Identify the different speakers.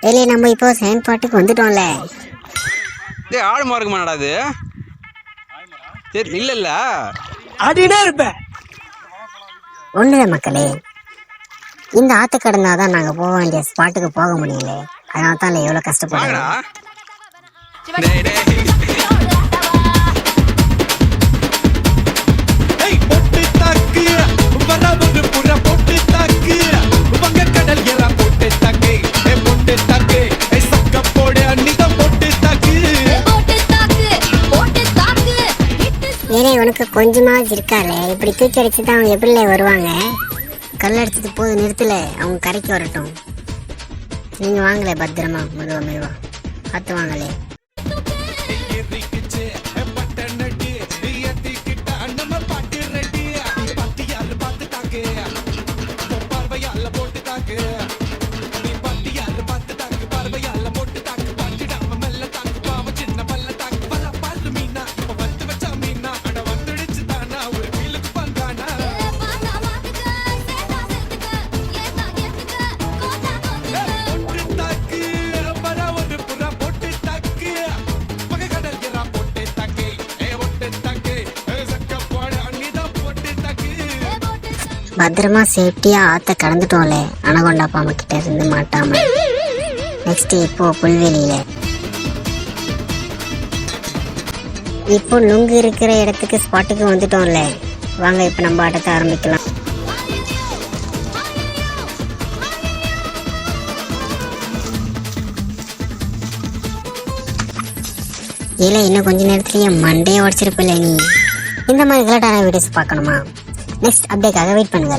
Speaker 1: இல்லையே நம்ம இப்போ செயல்பாட்டுக்கு வந்துட்டோம்ல.
Speaker 2: டேய் ஆடு மார்க்கு மாடா அது. சரி இல்ல
Speaker 3: ஆடினே இருப்பேன்.
Speaker 1: ஒண்ணுதே மக்களே, இந்த ஆத்து கடந்தாதான் நாங்க போக வேண்டிய ஸ்பாட்டுக்கு போக முடியல. அதனால தான் எவ்வளவு கஷ்டப்படுறோம். ஏனே உனக்கு கொஞ்சமா இருக்காலே, இப்படி தூக்கி அடிச்சுதான் அவங்க எப்படில வருவாங்க? கல் அடிச்சது போது நிறுத்தல, அவங்க கரைக்கு வரட்டும். நீங்க வாங்கல பத்திரமா, மெதுவா பார்த்து வாங்கலே. பத்திரமா சேஃப்டியா ஆத்த கடந்துட்டோம்ல, அனகொண்டா பாம்பு கிட்ட இருந்து மாட்டாம. நெக்ஸ்ட் இப்போ புல்வெளியில, இப்போ நுங்கு இருக்கிற இடத்துக்கு ஸ்பாட்டுக்கு வந்துட்டோம்ல. வாங்க இப்ப நம்ம ஆட்டத்தை ஆரம்பிக்கலாம். இல்ல இன்னும் கொஞ்ச நேரத்துலயே மண்டையை உடச்சிருப்பில்ல நீ. இந்த மாதிரி கலட்டான வீடியோஸ் பார்க்கணுமா? நெக்ஸ்ட் அப்டேக்காக வெயிட் பண்ணுங்க.